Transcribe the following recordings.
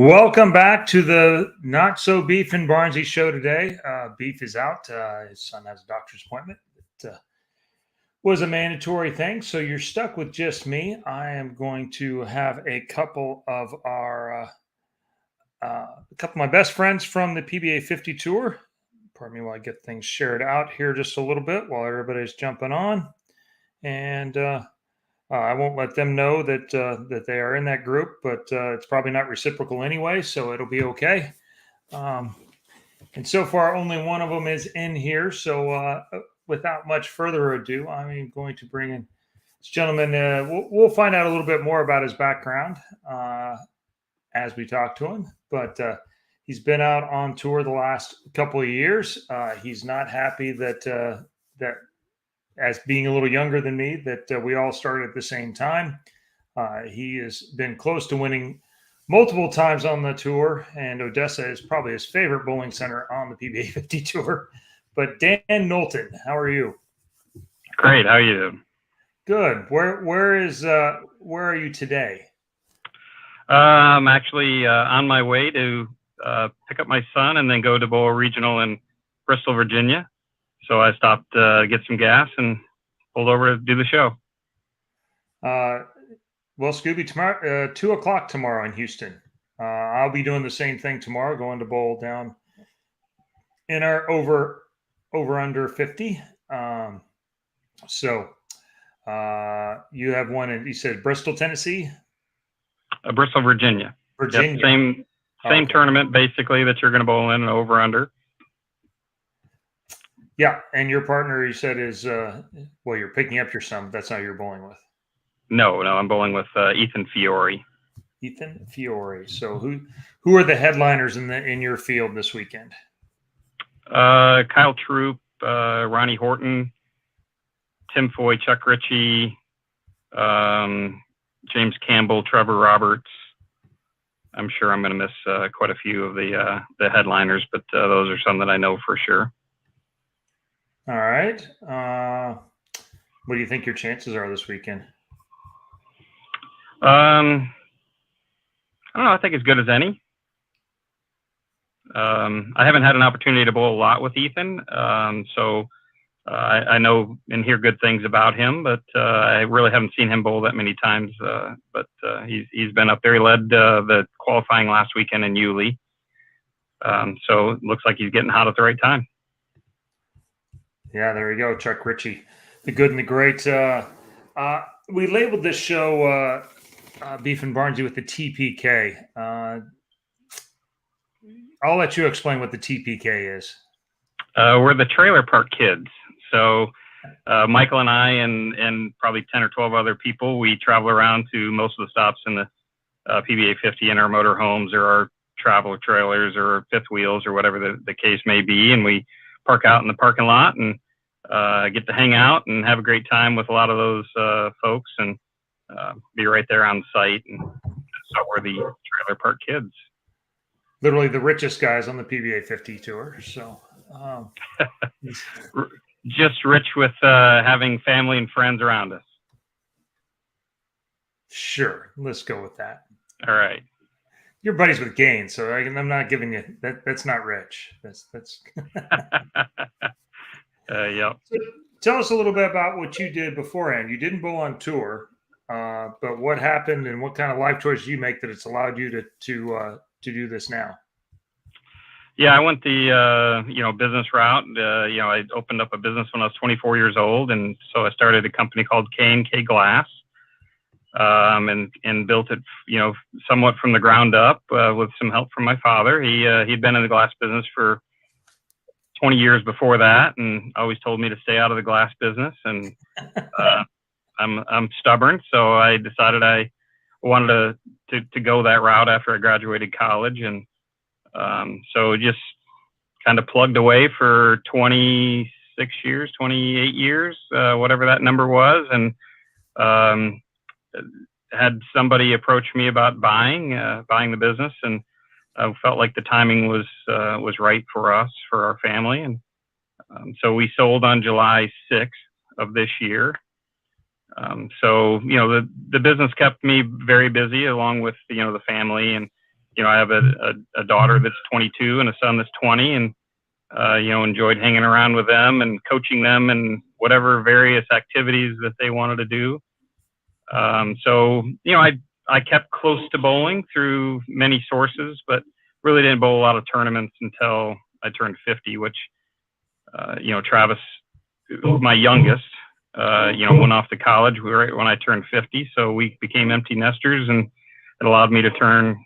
Welcome back to the Not So Beef and Barnzy show today. Beef is out. His son has a doctor's appointment. It was a mandatory thing, so you're stuck with just me. I am going to have a couple of my best friends from the PBA 50 tour. Pardon me while I get things shared out here just a little bit while everybody's jumping on. And I won't let them know that they are in that group, but it's probably not reciprocal anyway, so it'll be okay. And so far, only one of them is in here. So without much further ado, I'm going to bring in this gentleman. We'll find out a little bit more about his background as we talk to him. But he's been out on tour the last couple of years. He's not happy that as being a little younger than me, that we all started at the same time. He has been close to winning multiple times on the tour, and Odessa is probably his favorite bowling center on the PBA 50 tour. But Dan Knowlton, how are you? Great. How are you? Good. Where are you today? I'm actually on my way to pick up my son and then go to bowl a regional in Bristol, Virginia. So I stopped to get some gas and pulled over to do the show. Well, Scooby, tomorrow, 2:00 tomorrow in Houston. I'll be doing the same thing tomorrow, going to bowl down in our over under 50. So you have one in, you said Bristol, Tennessee? Bristol, Virginia. Virginia. Yep, same okay. Tournament basically that you're going to bowl in, over under. Yeah, and your partner, you said, is well, you're picking up your son. But that's not who you're bowling with. No, I'm bowling with Ethan Fiore. Ethan Fiore. So who are the headliners in your field this weekend? Kyle Troop, Ronnie Horton, Tim Foy, Chuck Ritchie, James Campbell, Trevor Roberts. I'm sure I'm going to miss quite a few of the headliners, but those are some that I know for sure. All right. What do you think your chances are this weekend? I don't know. I think as good as any. I haven't had an opportunity to bowl a lot with Ethan, so I know and hear good things about him, but I really haven't seen him bowl that many times. But he's been up there. He led the qualifying last weekend in Yulee, so it looks like he's getting hot at the right time. Yeah, there we go. Chuck Ritchie, the good and the great. We labeled this show Beef and Barnzy with the TPK. I'll let you explain what the TPK is. We're the Trailer Park Kids. So Michael and I and probably 10 or 12 other people, we travel around to most of the stops in the PBA 50 in our motorhomes or our travel trailers or fifth wheels or whatever the case may be. And we park out in the parking lot and get to hang out and have a great time with a lot of those folks and be right there on site. And so we're the Trailer Park Kids. Literally the richest guys on the PBA 50 tour. So just rich with having family and friends around us. Sure. Let's go with that. All right. You're buddies with Gaines, so I'm not giving you that. That's not rich. That's. Yep. So tell us a little bit about what you did beforehand. You didn't bowl on tour, but what happened and what kind of life choices you make that it's allowed you to do this now? Yeah, I went the business route. I opened up a business when I was 24 years old, and so I started a company called K&K Glass. And built it, somewhat from the ground up with some help from my father. He'd been in the glass business for 20 years before that, and always told me to stay out of the glass business. And I'm stubborn, so I decided I wanted to go that route after I graduated college, and so just kind of plugged away for 26 years, 28 years, whatever that number was, and had somebody approach me about buying the business, and I felt like the timing was right for us, for our family, and so we sold on July 6th of this year. So the business kept me very busy, along with the family, and I have a daughter that's 22 and a son that's 20, and enjoyed hanging around with them and coaching them in whatever various activities that they wanted to do. So I kept close to bowling through many sources, but really didn't bowl a lot of tournaments until I turned 50, which Travis, my youngest, went off to college right when I turned 50. So we became empty nesters, and it allowed me to turn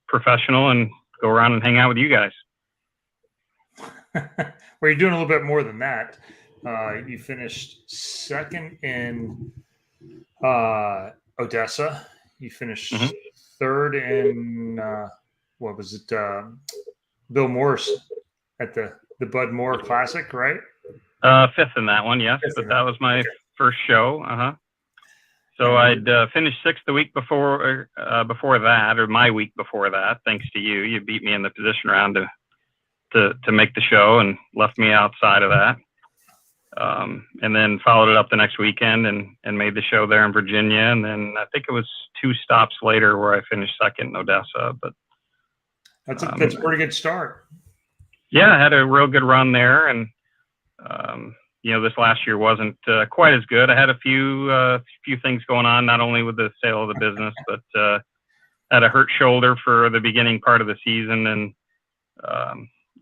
professional and go around and hang out with you guys. Well, you're doing a little bit more than that. You finished second in Odessa. You finished third in what was it? Bill Morris at the Bud Moore Classic, right? Fifth in that one, yes. But that was my first show. So I'd finished sixth the week before that, or my week before that. Thanks to you, you beat me in the position round to make the show and left me outside of that. And then followed it up the next weekend and made the show there in Virginia. And then I think it was 2 stops later where I finished second in Odessa. But that's a pretty good start. Yeah, I had a real good run there, and this last year wasn't quite as good. I had a few things going on, not only with the sale of the business, but had a hurt shoulder for the beginning part of the season, and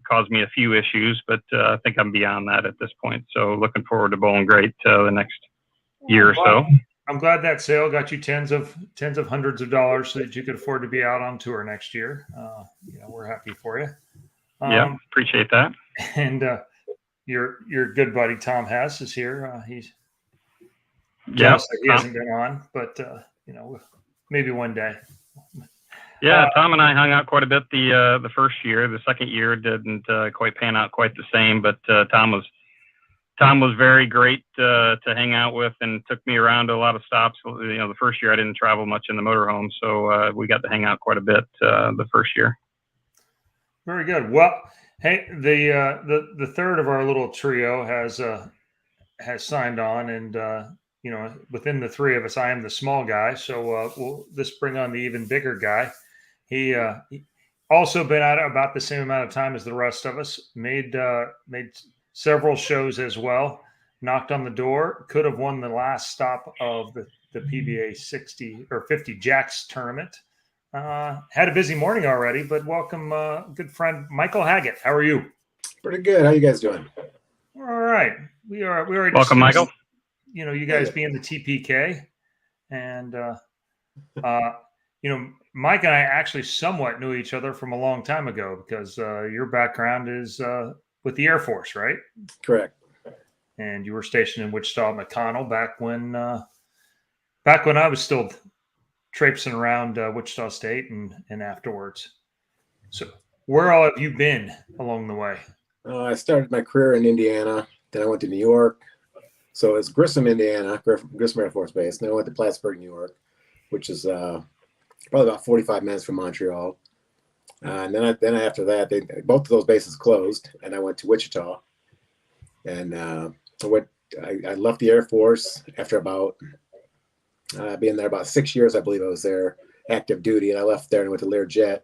caused me a few issues. But I think I'm beyond that at this point. So looking forward to bowling great the next year or so. I'm glad that sale got you tens of hundreds of dollars so that you could afford to be out on tour next year. We're happy for you. Yeah, appreciate that. And your good buddy Tom Hess is here. He's jealous that he hasn't been on, but maybe one day. Yeah, Tom and I hung out quite a bit the first year. The second year didn't quite pan out quite the same, but Tom was very great to hang out with and took me around to a lot of stops. The first year I didn't travel much in the motorhome, so we got to hang out quite a bit the first year. Very good. Well, hey, the third of our little trio has signed on, and within the three of us, I am the small guy. So we'll just bring on the even bigger guy. He also been at about the same amount of time as the rest of us. Made several shows as well. Knocked on the door. Could have won the last stop of the PBA 60 or 50 Jacks tournament. Had a busy morning already, but welcome, good friend Michael Haggett. How are you? Pretty good. How you guys doing? All right. We already welcome, Michael. You guys being the TPK, and Mike and I actually somewhat knew each other from a long time ago because your background is with the Air Force, right? Correct. And you were stationed in Wichita, McConnell back when I was still traipsing around Wichita State and afterwards. So where all have you been along the way? I started my career in Indiana. Then I went to New York. So it's Grissom, Indiana, Grissom Air Force Base. Then I went to Plattsburgh, New York, which is probably about 45 minutes from Montreal. And then after that, both of those bases closed, and I went to Wichita. And I left the Air Force after about being there about 6 years, I believe I was there, active duty, and I left there and went to Learjet.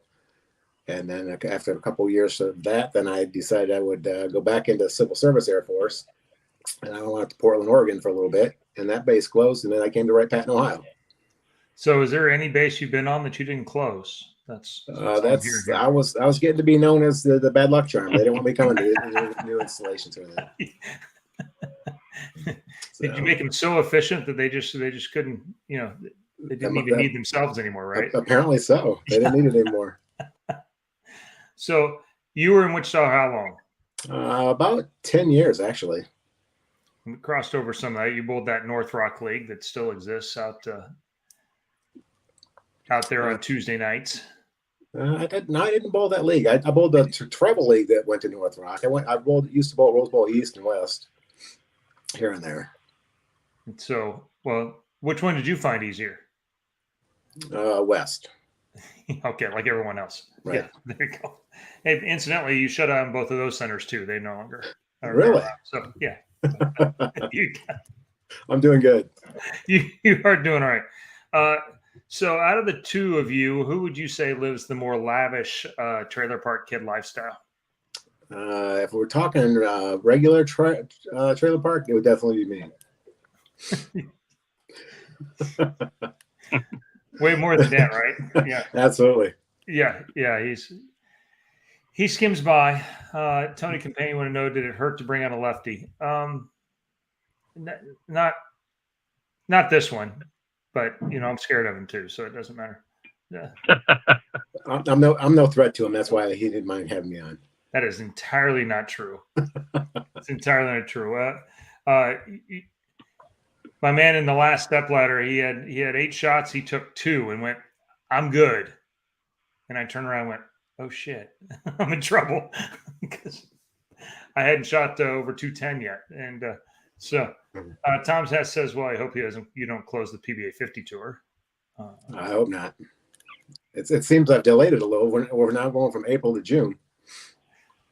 And then after a couple of years of that, then I decided I would go back into Civil Service Air Force, and I went out to Portland, Oregon for a little bit, and that base closed, and then I came to Wright Patton, Ohio. So, is there any base you've been on that you didn't close? I was getting to be known as the bad luck charm. They didn't want me coming to new installations or anything. Did you make them so efficient that they just couldn't, they didn't even need themselves anymore, right? Apparently so. They didn't need it anymore. So you were in Wichita how long? About 10 years, actually. We crossed over some of that. You bowled that North Rock League that still exists out there on Tuesday nights. I didn't bowl that league. I bowled the travel league that went to North Rock. Used to bowl Rose Bowl East and West, here and there. So, which one did you find easier? West. Okay, like everyone else. Right. Yeah, there you go. Hey, incidentally, you shut down both of those centers too. They no longer are really. So yeah, I'm doing good. You are doing all right. So, out of the two of you, who would you say lives the more lavish trailer park kid lifestyle? If we're talking regular trailer park, it would definitely be me. Way more than Dan, right? Yeah, Absolutely. yeah. He skims by. Tony Campaign want to know, did it hurt to bring on a lefty? Not this one, but I'm scared of him too, so it doesn't matter. Yeah, I'm no threat to him. That's why he didn't mind having me on. that is entirely not true. It's entirely not true. My man in the last step ladder, he had 8 shots. He took 2 and went, "I'm good." And I turned around and went, "Oh shit, I'm in trouble," because I hadn't shot over 210 yet. And so Tom's Hess says, "Well, I hope you don't close the PBA 50 tour." I hope not. It seems I've delayed it a little. We're now going from April to June.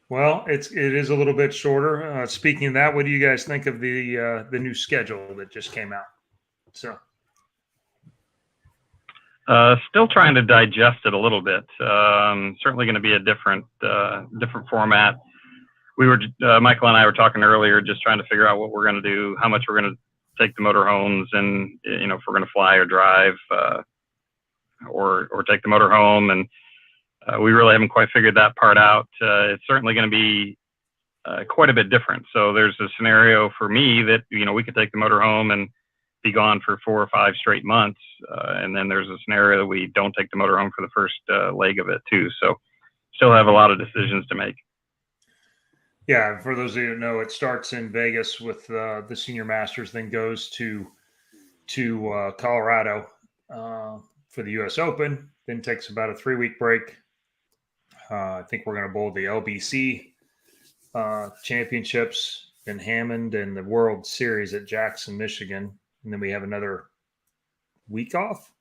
Well, it is a little bit shorter. Speaking of that, what do you guys think of the new schedule that just came out? So, still trying to digest it a little bit. Certainly going to be a different format. We were Michael and I were talking earlier, just trying to figure out what we're going to do, how much we're going to take the motorhomes, and if we're going to fly or drive, or take the motorhome, and we really haven't quite figured that part out. It's certainly going to be quite a bit different. So there's a scenario for me that we could take the motorhome and be gone for 4 or 5 straight months, and then there's a scenario that we don't take the motorhome for the first leg of it too. So still have a lot of decisions to make. Yeah, for those of you who know, it starts in Vegas with the Senior Masters, then goes to Colorado for the U.S. Open, then takes about a 3-week break. I think we're going to bowl the LBC championships, then Hammond, and the World Series at Jackson, Michigan, and then we have another week off,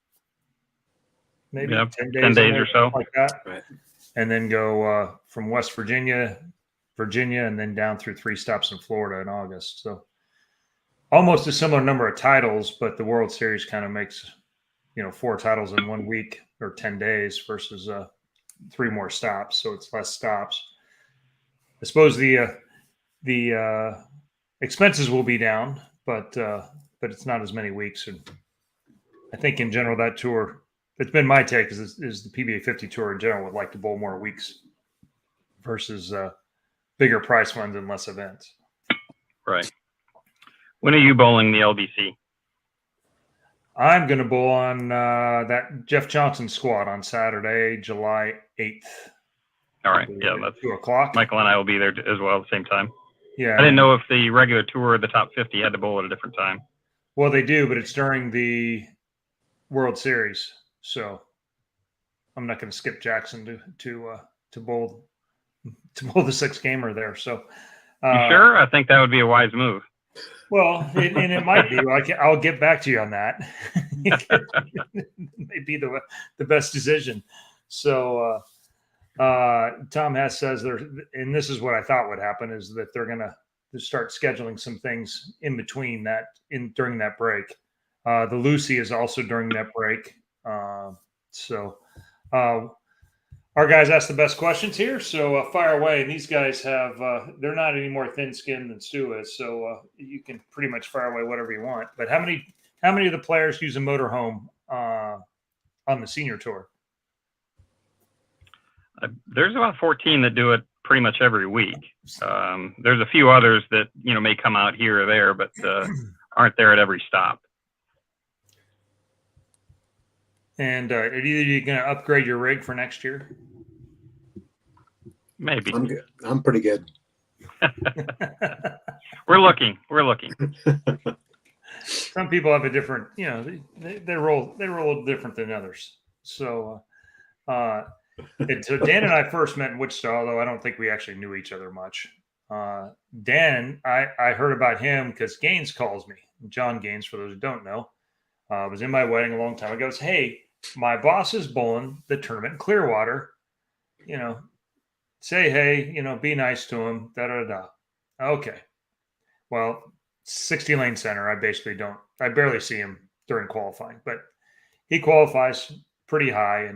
maybe 10 days or so, like that, right. And then go from West Virginia, and then down through 3 stops in Florida in August. So almost a similar number of titles, but the World Series kind of makes 4 titles in 1 week or 10 days versus 3 more stops, so it's less stops. I suppose the expenses will be down, but it's not as many weeks. And I think in general that tour, it's been my take, is the PBA 50 tour in general would like to bowl more weeks versus bigger price ones and less events. Right. When are you bowling the LBC? I'm going to bowl on that Jeff Johnson squad on Saturday, July 8th. All right. Yeah, that's 2:00. Michael and I will be there as well at the same time. Yeah. I didn't know if the regular tour or the top 50 had to bowl at a different time. Well, they do, but it's during the World Series, so I'm not going to skip Jackson to bowl the 6 gamer there. So, you sure? I think that would be a wise move. Well, and it might be. I'll get back to you on that. It may be the best decision. So, Tom Hess says and this is what I thought would happen, is that they're going to start scheduling some things in between that, during that break. The Lucy is also during that break. Our guys ask the best questions here, so fire away. And these guys they're not any more thin-skinned than Stu is, so you can pretty much fire away whatever you want. But how many of the players use a motorhome on the senior tour? There's about 14 that do it pretty much every week. There's a few others that may come out here or there, but aren't there at every stop. And are you going to upgrade your rig for next year? Maybe. I'm good. I'm pretty good. We're looking. Some people have a different, they roll a little different than others. So, so Dan and I first met in Wichita, although I don't think we actually knew each other much. Dan, I heard about him because Gaines calls me. John Gaines, for those who don't know, was in my wedding a long time ago. Goes, hey, my boss is bowling the tournament in Clearwater. Say hey, be nice to him. Da da da. Okay. Well, 60 lane center. I barely see him during qualifying, but he qualifies pretty high,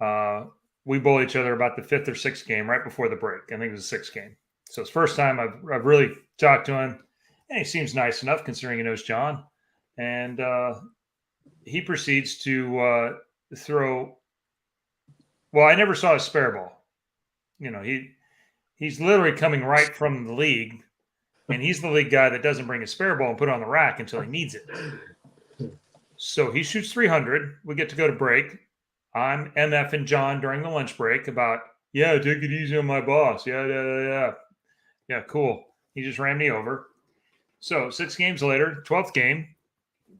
and we bowl each other about the 5th or 6th game right before the break. I think it was the 6th game. So it's the first time I've really talked to him, and he seems nice enough considering he knows John. And he proceeds to throw. Well, I never saw a spare ball. He's literally coming right from the league, and he's the league guy that doesn't bring a spare ball and put it on the rack until he needs it. So he shoots 300. We get to go to break. I'm MF and John during the lunch break about, yeah, take it easy on my boss. Yeah. Yeah, cool. He just ran me over. So 6 games later, 12th game,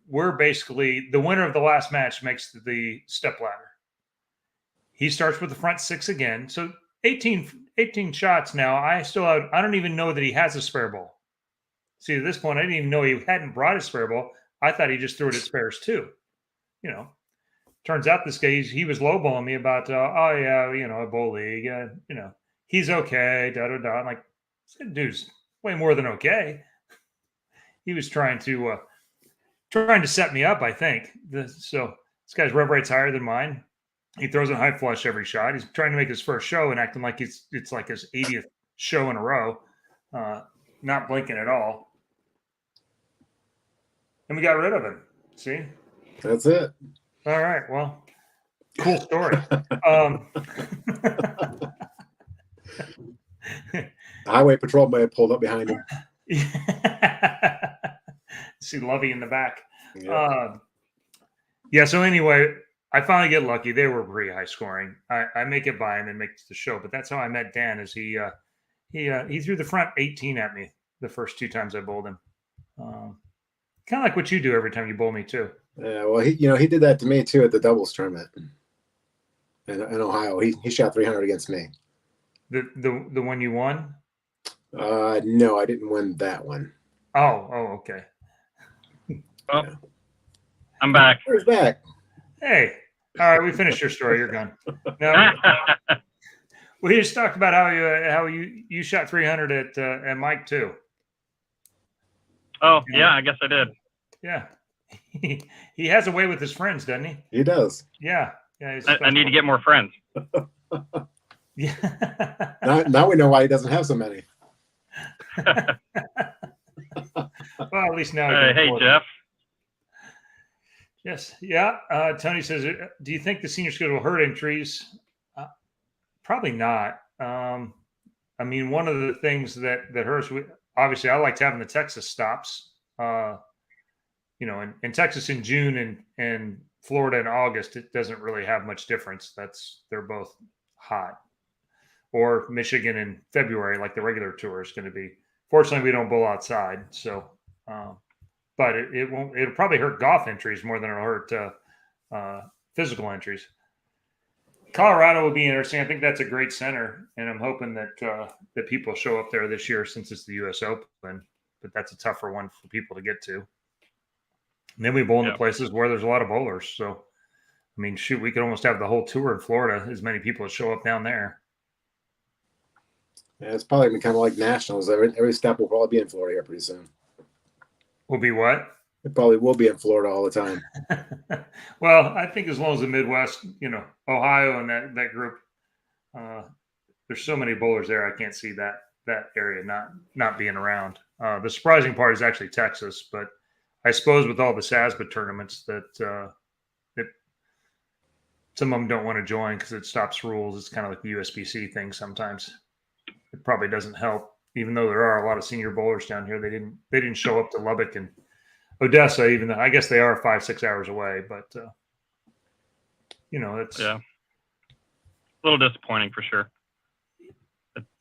we're basically the winner of the last match makes the step ladder. He starts with the front 6 again. So 18 shots now. I don't even know that he has a spare ball. See, at this point, I didn't even know he hadn't brought a spare ball. I thought he just threw it at spares too. Turns out this guy, he was lowballing me about, a bowl league. He's okay, da-da-da. I'm like, this dude's way more than okay. He was trying to set me up, I think. So this guy's rev rate's higher than mine. He throws a high flush every shot. He's trying to make his first show and acting like it's like his 80th show in a row, not blinking at all. And we got rid of him. See? That's it. All right. Well, cool story. Highway patrol may have pulled up behind him. See Lovey in the back. Yeah. So anyway, I finally get lucky. They were pretty high scoring. I make it by him and make the show. But that's how I met Dan. Is he threw the front 18 at me the first 2 times I bowled him. Kind of like what you do every time you bowl me too. Yeah. Well, he did that to me too at the doubles tournament in Ohio. He shot 300 against me. The one you won? No, I didn't win that one. Oh, okay. Well, yeah. I'm back. Where's back? Hey, all right. We finished your story. You're gone. No, we just talked about how you shot 300 at Mike too. Oh yeah, I guess I did. Yeah, he has a way with his friends, doesn't he? He does. Yeah. I need to get more friends. Yeah. Now we know why he doesn't have so many. Well, at least now. Hey, Jeff. Yes. Yeah. Tony says, do you think the senior schedule will hurt entries? Probably not. I mean, one of the things that hurts, obviously, I liked having the Texas stops. In Texas in June and Florida in August, it doesn't really have much difference. They're both hot. Or Michigan in February, like the regular tour is going to be. Fortunately, we don't bowl outside, so. But it won't. It'll probably hurt golf entries more than it'll hurt physical entries. Colorado will be interesting. I think that's a great center, and I'm hoping that people show up there this year since it's the U.S. Open. But that's a tougher one for people to get to. And then we bowl in the places where there's a lot of bowlers. So, I mean, shoot, we could almost have the whole tour in Florida. As many people that show up down there. Yeah, it's probably been kind of like nationals. Every step will probably be in Florida here pretty soon. Will be what? It probably will be in Florida all the time. Well, I think as long as the Midwest, Ohio and that group, there's so many bowlers there. I can't see that area not being around. The surprising part is actually Texas, but I suppose with all the SASBA tournaments that some of them don't want to join because it stops rules. It's kind of like the USBC thing sometimes. It probably doesn't help. Even though there are a lot of senior bowlers down here, they didn't show up to Lubbock and Odessa, even though I guess they are 5-6 hours away. But it's a little disappointing for sure.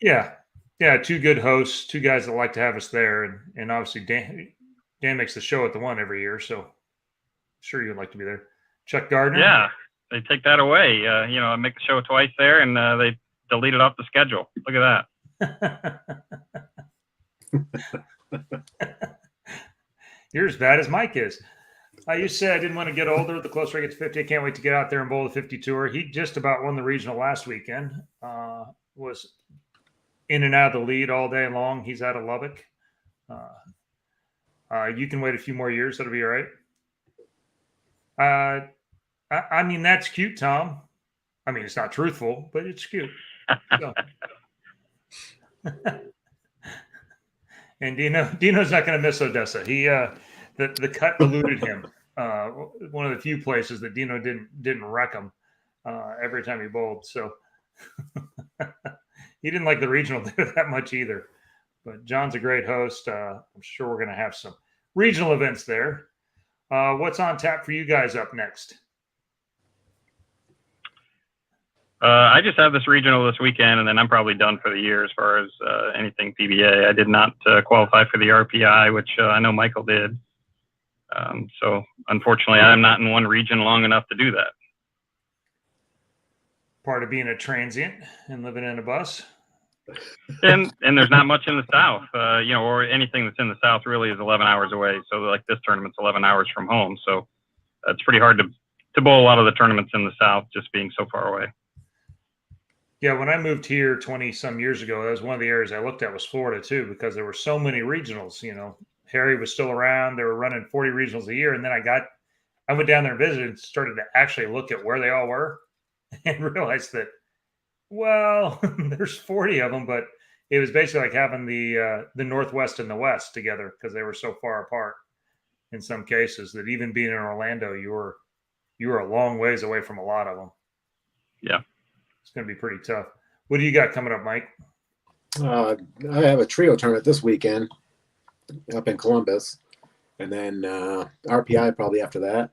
Yeah, 2 good hosts, 2 guys that like to have us there, and obviously Dan makes the show at the one every year, so sure you'd like to be there. Chuck Gardner. Yeah, they take that away. I make the show twice there, and they delete it off the schedule. Look at that. You're as bad as Mike is. I used to say I didn't want to get older. The closer I get to 50, I can't wait to get out there and bowl the 50 tour. He just about won the regional last weekend. Was in and out of the lead all day long. He's out of Lubbock. You can wait a few more years. That'll be all right. I mean, that's cute, Tom. I mean, it's not truthful, but it's cute. So. And Dino's not going to miss Odessa. He the cut eluded him. One of the few places that Dino didn't wreck him every time he bowled. So he didn't like the regional that much either. But John's a great host. I'm sure we're going to have some regional events there. What's on tap for you guys up next? I just have this regional this weekend, and then I'm probably done for the year as far as anything PBA. I did not qualify for the RPI, which I know Michael did. So unfortunately, I'm not in one region long enough to do that. Part of being a transient and living in a bus. And there's not much in the South, or anything that's in the South really is 11 hours away. So like this tournament's 11 hours from home. So it's pretty hard to bowl a lot of the tournaments in the South just being so far away. Yeah, when I moved here 20 some years ago, that was one of the areas I looked at was Florida too, because there were so many regionals. Harry was still around. They were running 40 regionals a year. And then I went down there and visited and started to actually look at where they all were and realized that, well, there's 40 of them, but it was basically like having the Northwest and the West together because they were so far apart in some cases that even being in Orlando, you were a long ways away from a lot of them. Yeah. It's going to be pretty tough. What do you got coming up, Mike? I have a trio tournament this weekend up in Columbus, and then RPI probably after that.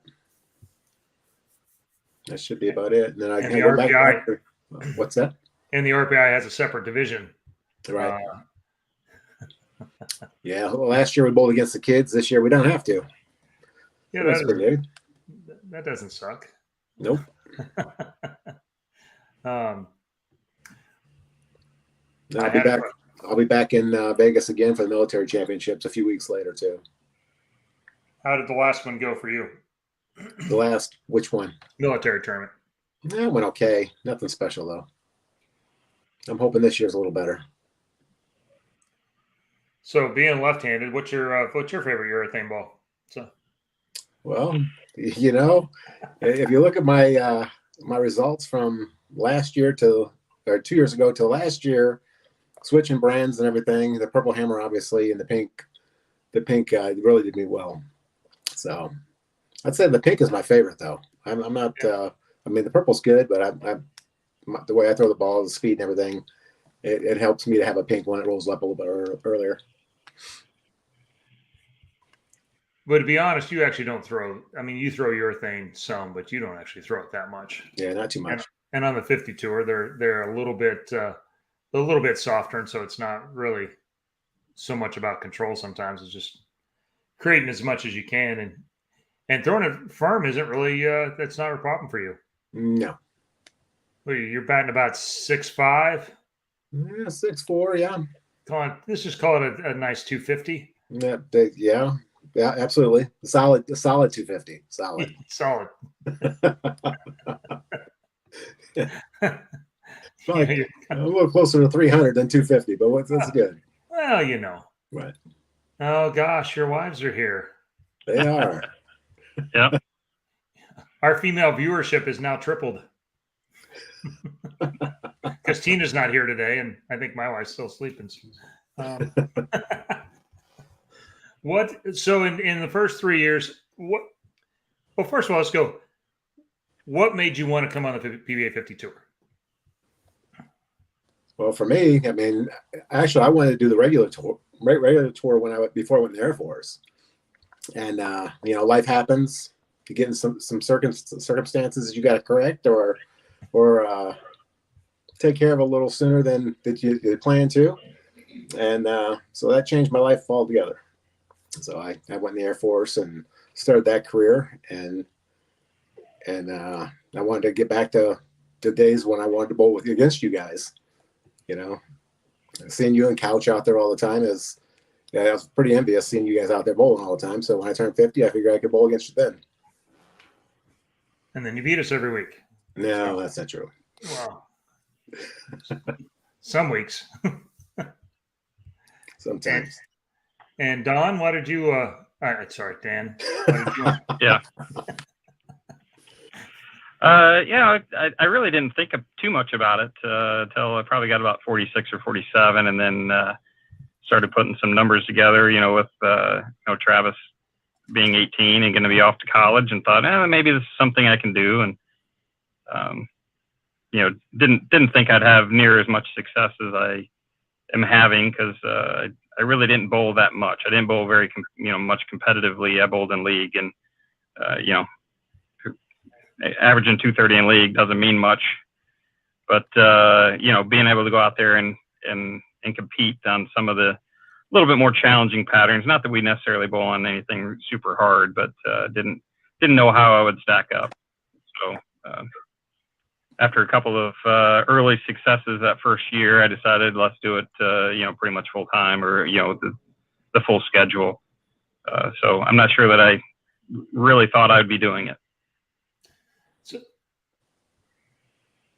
That should be about it. And then I can go back. What's that? And the RPI has a separate division. Right. Yeah. Well, last year we bowled against the kids. This year we don't have to. Yeah, that doesn't suck. Nope. I'll be back in Vegas again for the military championships a few weeks later too. How did the last one go for you? Which one? Military tournament. That went okay. Nothing special though. I'm hoping this year's a little better. So being left-handed, what's your favorite urethane ball? Well, if you look at my my results from last year 2 years ago to last year, switching brands and everything, the Purple Hammer obviously and the pink really did me well. So I'd say the pink is my favorite though. I'm not. I mean the purple's good, but the way I throw the ball, the speed and everything, it helps me to have a pink one. It rolls up a little bit earlier. But to be honest, you actually don't throw. I mean, you throw urethane some, but you don't actually throw it that much. Yeah, not too much. And on the 50 tour, they're a little bit softer, and so it's not really so much about control. Sometimes it's just creating as much as you can, and throwing it firm isn't really that's not a problem for you. No. You're batting about 6'5". Yeah, 6'4". Yeah. Let's just call it a nice 250. Yeah, absolutely. Solid 250. Solid. Solid. Like, a little closer to 300 than 250, but that's good. Well, Right. Oh gosh, your wives are here. They are. Yeah. Our female viewership is now tripled. Because Tina's not here today, and I think my wife's still sleeping. So in the first 3 years, well, first of all, let's go. What made you want to come on the PBA 50 tour? Well, for me, I mean, actually, I wanted to do the regular tour before I went in the Air Force. And, life happens. You get in some circumstances you got to correct or take care of a little sooner than you planned to. And so that changed my life altogether. So I went in the Air Force and started that career. And I wanted to get back to the days when I wanted to bowl against you guys. Seeing you and Couch out there all the time I was pretty envious seeing you guys out there bowling all the time. So when I turned 50, I figured I could bowl against you then. And then you beat us every week. No, that's not true. Wow. Some weeks. Sometimes. And Don, why did you? Sorry, Dan. Yeah. I really didn't think of too much about it until I probably got about 46 or 47, and then started putting some numbers together, with Travis being 18 and going to be off to college, and thought, maybe this is something I can do. And didn't think I'd have near as much success as I am having, because I really didn't bowl that much. I didn't bowl very much competitively. I bowled in league, and averaging 230 in league doesn't mean much, but being able to go out there and compete on some of the little bit more challenging patterns. Not that we necessarily bowl on anything super hard, but didn't know how I would stack up. So after a couple of early successes that first year, I decided let's do it pretty much full time, or the full schedule. So I'm not sure that I really thought I'd be doing it. So,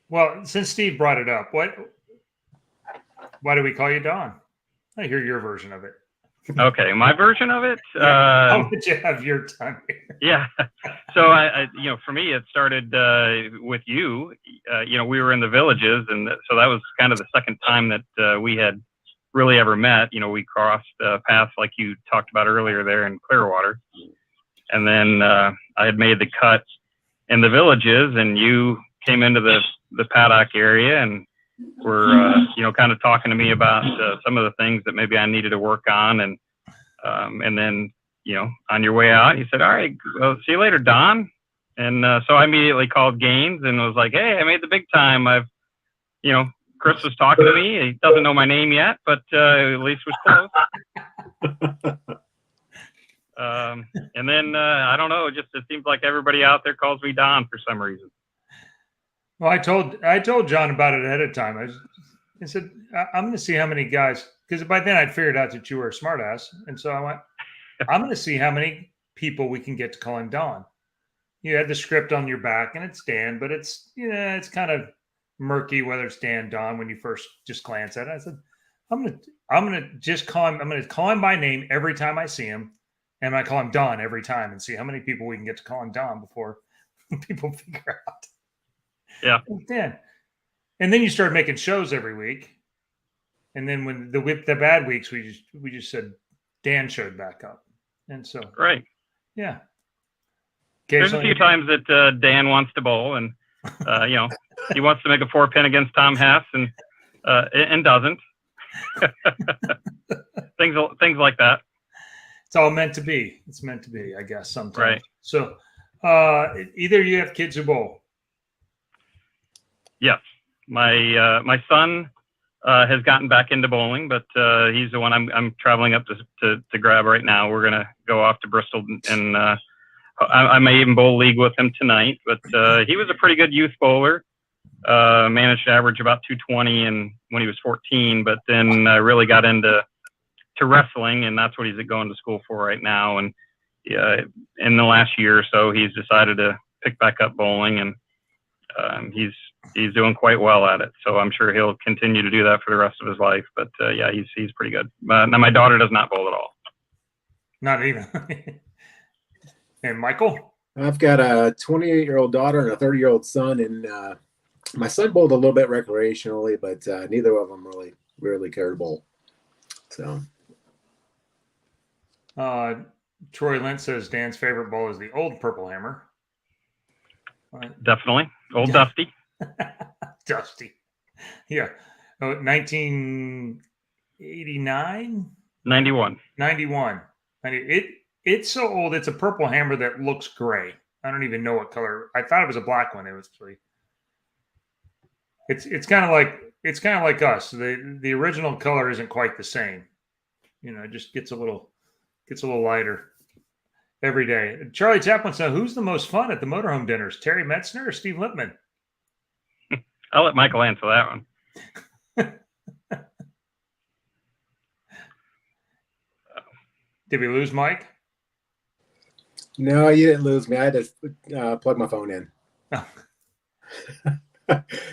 well, since Steve brought it up, why do we call you Don? I hear your version of it. Okay, my version of it. How would you have your time here? Yeah. So I for me, it started with you. We were in the Villages, and so that was kind of the second time that we had really ever met. We crossed paths like you talked about earlier there in Clearwater, and then I had made the cut in the Villages, and you came into the paddock area and were kind of talking to me about some of the things that maybe I needed to work on, and then on your way out, you said, "All right, well, see you later, Don." And so I immediately called Gaines and was like, "Hey, I made the big time. Chris was talking to me. He doesn't know my name yet, but at least was close." And then I don't know, it seems like everybody out there calls me Don for some reason. Well, I told John about it ahead of time. I said, I'm going to see how many guys, because by then I'd figured out that you were a smartass. And so I went, I'm going to see how many people we can get to call him Don. You had the script on your back, and it's Dan, but it's kind of murky whether it's Dan, Don, when you first just glance at it. I said, I'm going to just call him. I'm going to call him by name every time I see him. And I call him Don every time, and see how many people we can get to call him Don before people figure out. Yeah. And then you start making shows every week. And then when the bad weeks, we just said Dan showed back up. And so right. Yeah. There's a few times that Dan wants to bowl, and he wants to make a 4-pin against Tom Hess, and doesn't. things like that. It's all meant to be. It's meant to be, I guess, sometimes. Right. So either you have kids who bowl. Yes. My son has gotten back into bowling, but he's the one I'm traveling up to grab right now. We're gonna go off to Bristol, and I may even bowl league with him tonight. But he was a pretty good youth bowler. Managed to average about 220 when he was 14, but then really got into wrestling, and that's what he's going to school for right now. And in the last year or so, he's decided to pick back up bowling, and he's doing quite well at it. So I'm sure he'll continue to do that for the rest of his life. But he's pretty good. Now my daughter does not bowl at all. Not even. And Michael? I've got a 28-year-old daughter and a 30-year-old son, and my son bowled a little bit recreationally, but neither of them really cared to bowl. So. Troy Lynch says Dan's favorite bowl is the old Purple Hammer. Definitely. Old Dusty. Dusty. Yeah. 1989? 91. 91. It's so old. It's a Purple Hammer that looks gray. I don't even know what color. I thought it was a black one. It's kind of like us. The original color isn't quite the same. It just gets a little lighter every day. Charlie Chaplin said, "Who's the most fun at the motorhome dinners, Terry Metzner or Steve Lippman?" I'll let Michael answer that one. Did we lose Mike? No, you didn't lose me. I had to plug my phone in.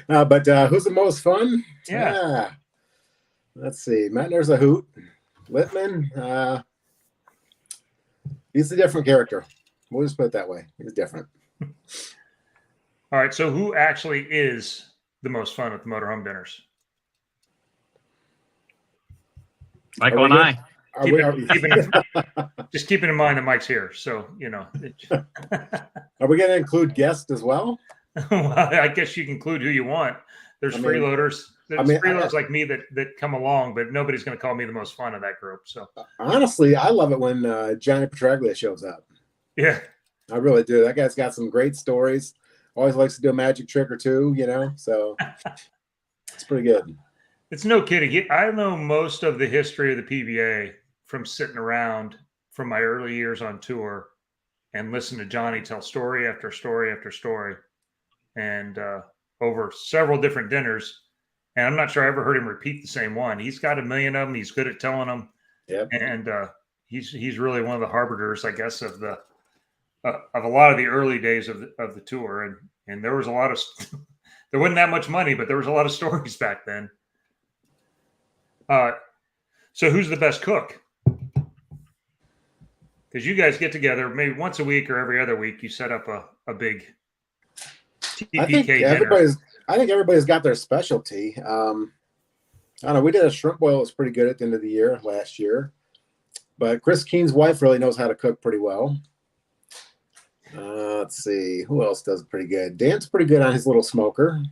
But who's the most fun? Yeah. Let's see. Metzner's a hoot. Lippman, he's a different character. We'll just put it that way. He's different. All right. So who actually is the most fun at the motorhome dinners? Michael and I. Just keeping in mind that Mike's here. So, Are we going to include guests as well? Well, I guess you can include who you want. There's freeloaders. There's freeloaders like me that come along, but nobody's going to call me the most fun of that group. So honestly, I love it when Johnny Petraglia shows up. Yeah, I really do. That guy's got some great stories. Always likes to do a magic trick or two, so it's pretty good. It's no kidding. I know most of the history of the PBA from sitting around from my early years on tour and listen to Johnny tell story after story after story, and over several different dinners. And I'm not sure I ever heard him repeat the same one. He's got a million of them. He's good at telling them. Yep. And he's really one of the harbingers, I guess, of a lot of the early days of the tour. And there was a lot of there wasn't that much money, but there was a lot of stories back then. So who's the best cook? Because you guys get together maybe once a week or every other week. You set up a big TPK dinner. I think everybody's got their specialty. I don't know. We did a shrimp boil. It was pretty good at the end of the year last year. But Chris Keene's wife really knows how to cook pretty well. Let's see. Who else does it pretty good? Dan's pretty good on his little smoker.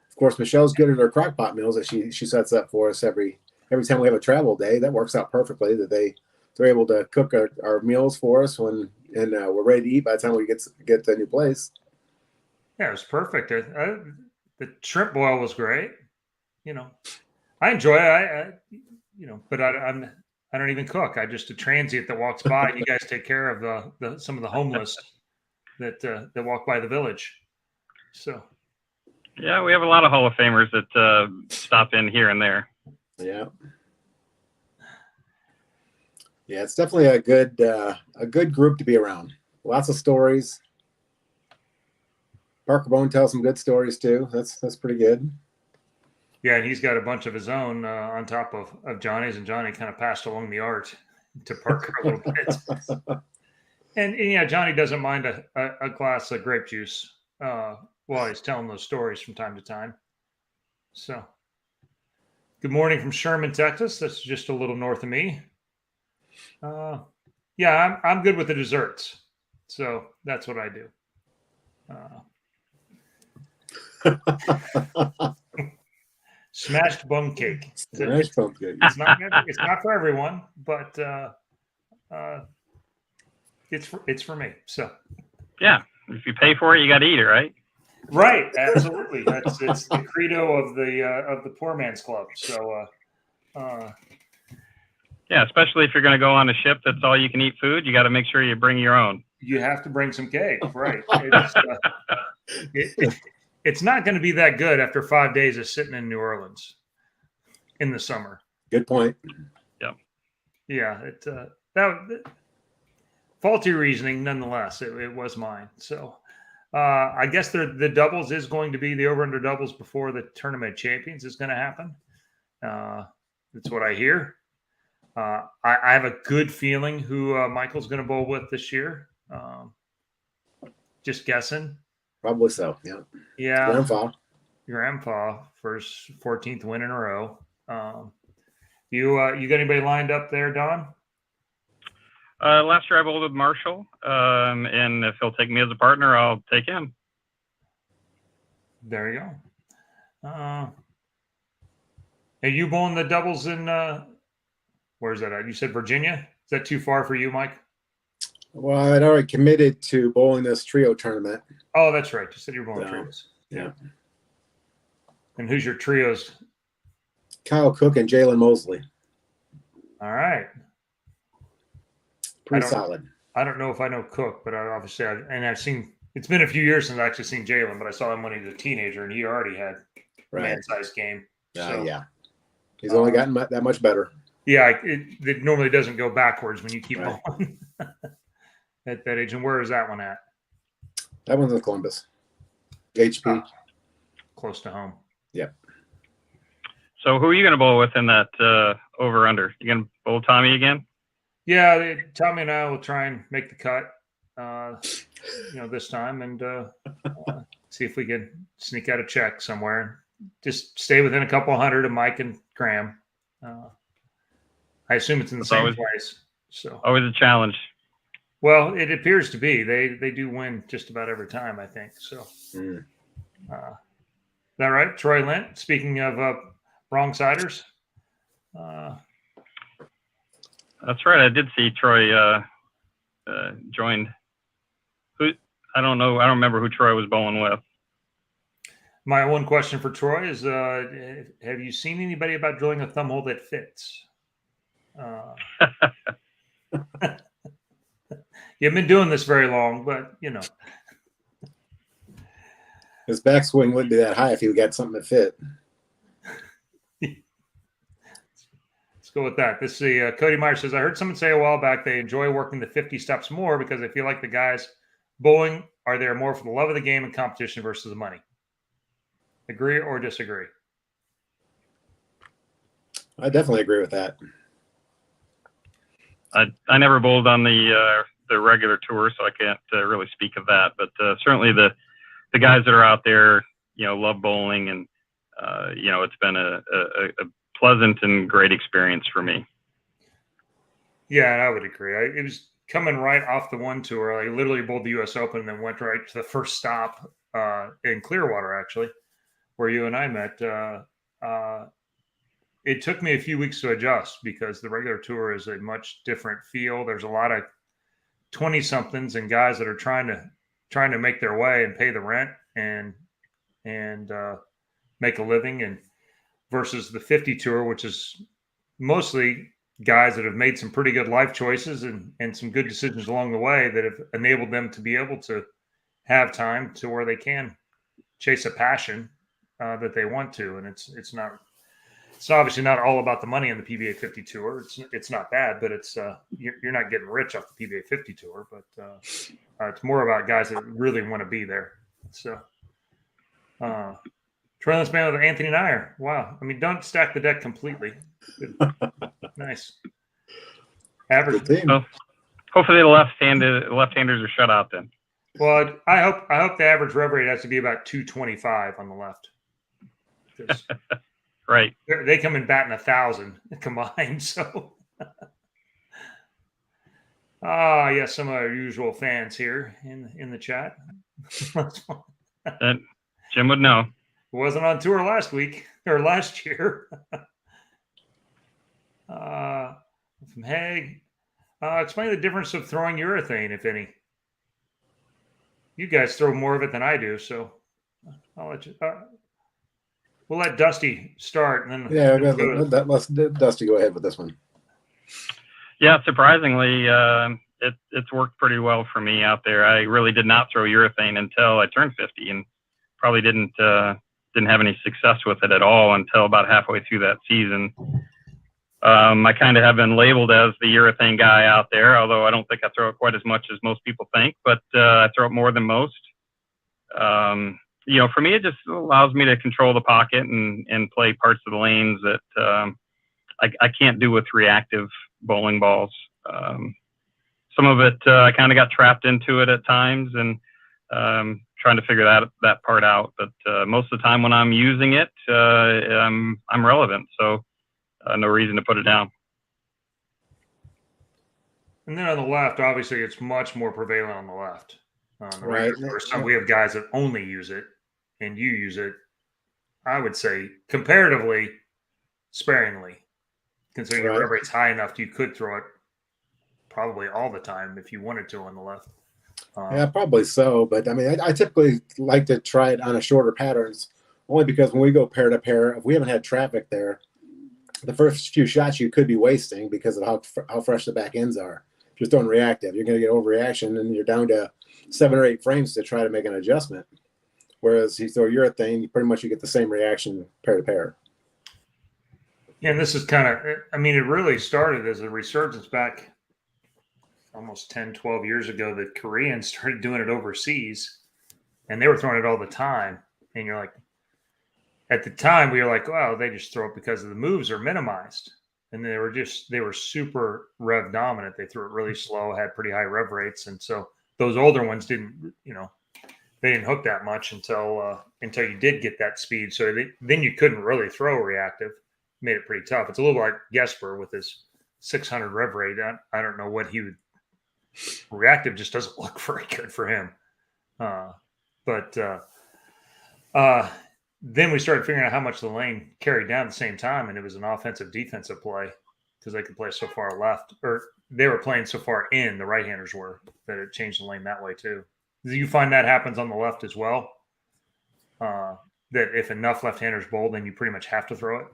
Of course, Michelle's good at her crock pot meals that she sets up for us every time we have a travel day. That works out perfectly that they're able to cook our meals for us and we're ready to eat by the time we get to a new place. Yeah, it was perfect. The shrimp boil was great. I enjoy it. But I don't even cook. I'm just a transient that walks by. You guys take care of some of the homeless that walk by the village. So. Yeah, we have a lot of Hall of Famers that stop in here and there. Yeah. Yeah, it's definitely a good group to be around. Lots of stories. Parker Bone tells some good stories too. That's pretty good. Yeah, and he's got a bunch of his own on top of Johnny's, and Johnny kind of passed along the art to Parker a little bit. And yeah, Johnny doesn't mind a glass of grape juice while he's telling those stories from time to time. So, good morning from Sherman, Texas. That's just a little north of me. Yeah, I'm good with the desserts, so that's what I do. Smashed bum cake. Smashed bum cake. It's not for everyone, but it's for me. So yeah, if you pay for it, you got to eat it, right? Right, absolutely. It's the credo of the poor man's club. So yeah, especially if you're going to go on a ship that's all you can eat food, you got to make sure you bring your own. You have to bring some cake, right? It's not going to be that good after 5 days of sitting in New Orleans in the summer. Good point. Yep. Yeah, that faulty reasoning nonetheless. It was mine. So I guess the doubles is going to be the over-under doubles before the Tournament of Champions is going to happen. That's what I hear. I have a good feeling who Michael's going to bowl with this year. Just guessing. Probably so. Yeah. Yeah. Grandpa for his 14th win in a row. You got anybody lined up there, Don? Last year I bowled with Marshall, and if he'll take me as a partner, I'll take him. There you go. Are you bowling the doubles in? Where's that at? You said Virginia. Is that too far for you, Mike? Well, I'd already committed to bowling this trio tournament. Oh, that's right. You said you were bowling trios. Yeah. And who's your trios? Kyle Cook and Jalen Mosley. All right. Pretty solid. I don't know if I know Cook, but I've seen. It's been a few years since I actually seen Jalen, but I saw him when he was a teenager, and he already had a man-sized game. Yeah. He's only gotten that much better. Yeah, it normally doesn't go backwards when you keep on at that age. And where is that one at? That one's in Columbus. HP. Close to home. Yep. So who are you going to bowl with in that over-under? You going to bowl Tommy again? Yeah, Tommy and I will try and make the cut. this time and see if we can sneak out a check somewhere. Just stay within a couple hundred of Mike and Graham. I assume it's in the same place. So always a challenge. Well, it appears to be. They do win just about every time, I think. So, is that right, Troy Lent? Speaking of wrong siders. That's right. I did see Troy joined. Who? I don't know. I don't remember who Troy was bowling with. My one question for Troy is: have you seen anybody about drilling a thumb hole that fits? You haven't been doing this very long, but his backswing wouldn't be that high if he got something that fit. Let's go with that. This is Cody Meyer says, I heard someone say a while back they enjoy working the 50 steps more because they feel like the guys bowling are there more for the love of the game and competition versus the money. Agree or disagree? I definitely agree with that. I never bowled on the regular tour, so I can't really speak of that. But certainly the guys that are out there, love bowling, and it's been a pleasant and great experience for me. Yeah, I would agree. It was coming right off the one tour. I literally bowled the U.S. Open and then went right to the first stop in Clearwater, actually, where you and I met. It took me a few weeks to adjust because the regular tour is a much different feel. There's a lot of 20-somethings and guys that are trying to make their way and pay the rent and make a living, and versus the 50 tour, which is mostly guys that have made some pretty good life choices and some good decisions along the way that have enabled them to be able to have time to where they can chase a passion that they want to. And it's obviously not all about the money in the PBA 50 tour. It's not bad, but it's you're not getting rich off the PBA 50 tour, but it's more about guys that really want to be there. So, Trailers man with Anthony Nyer. Wow. I mean, don't stack the deck completely. Good. Nice. Average. Well, hopefully the left-handers are shut out then. Well, I hope the average rev rate has to be about 225 on the left. Right. They come in batting 1,000 combined. So, yes, some of our usual fans here in the chat. Jim would know. Wasn't on tour last week or last year. From Haggett, explain the difference of throwing urethane, if any. You guys throw more of it than I do, so I'll let you. We'll let Dusty start, and then let's Dusty go ahead with this one. Yeah, surprisingly, it's worked pretty well for me out there. I really did not throw urethane until I turned 50, and probably didn't have any success with it at all until about halfway through that season. I kind of have been labeled as the urethane guy out there, although I don't think I throw it quite as much as most people think, but I throw it more than most. For me, it just allows me to control the pocket and play parts of the lanes that I can't do with reactive bowling balls. Some of it, I kind of got trapped into it at times and trying to figure that part out. But most of the time when I'm using it, I'm relevant. So no reason to put it down. And then on the left, obviously, it's much more prevalent on the left. Right. We have guys that only use it, and you use it, I would say, comparatively sparingly, considering your rev rate's high enough, you could throw it probably all the time if you wanted to on the left. Yeah, probably so. But I mean, I typically like to try it on a shorter patterns, only because when we go pair to pair, if we haven't had traffic there, the first few shots you could be wasting because of how fresh the back ends are. Just throwing reactive, you're going to get overreaction, and you're down to 7 or 8 frames to try to make an adjustment. Whereas you throw urethane, you get the same reaction pair to pair. Yeah, and this is kind of, I mean, it really started as a resurgence back almost 10, 12 years ago. The Koreans started doing it overseas, and they were throwing it all the time. And you're like, at the time, we were like, well, they just throw it because the moves are minimized. And they were super rev dominant. They threw it really slow, had pretty high rev rates. And so those older ones didn't, they didn't hook that much until you did get that speed. So then you couldn't really throw reactive. Made it pretty tough. It's a little like Gesper with his 600 rev rate. I don't know what he would. Reactive just doesn't look very good for him. But then we started figuring out how much the lane carried down at the same time, and it was an offensive defensive play because they could play so far left, or they were playing so far in, the right-handers were, that it changed the lane that way too. Do you find that happens on the left as well? That if enough left-handers bowl, then you pretty much have to throw it?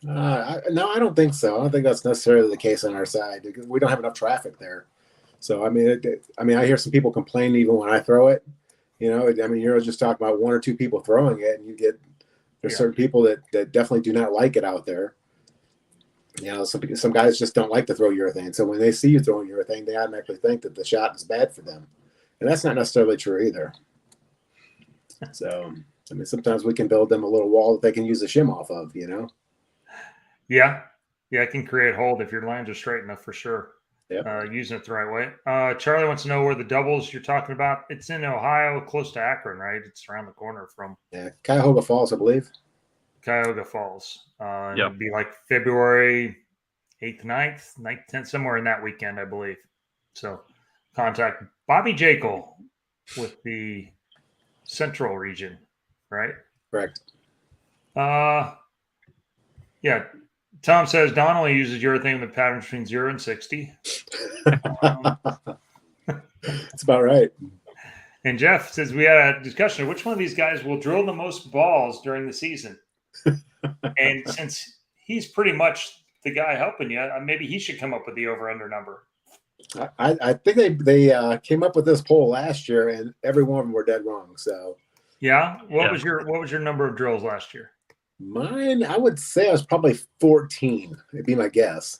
No, I don't think so. I don't think that's necessarily the case on our side. We don't have enough traffic there. So, I mean, I hear some people complain even when I throw it. You're just talking about one or two people throwing it, and there's certain people that definitely do not like it out there. Some guys just don't like to throw urethane. So when they see you throwing urethane, they automatically think that the shot is bad for them. And that's not necessarily true either. So, sometimes we can build them a little wall that they can use the shim off of, Yeah. Yeah, it can create hold if your lines are straight enough for sure. Yeah. Using it the right way. Charlie wants to know where the doubles you're talking about. It's in Ohio, close to Akron, right? It's around the corner from Cuyahoga Falls, I believe. Cuyahoga Falls. Yep. It'd be like February 8th, 9th, 10th, somewhere in that weekend, I believe. So contact Bobby Jekyll with the Central region, right? Correct. Yeah. Tom says Donnelly uses urethane with patterns between 0 and 60. That's about right. And Jeff says we had a discussion of which one of these guys will drill the most balls during the season. And since he's pretty much the guy helping you, maybe he should come up with the over-under number. I think they came up with this poll last year, and every one of them were dead wrong. So yeah, what was your number of drills last year? Mine, I would say I was probably 14. It'd be my guess,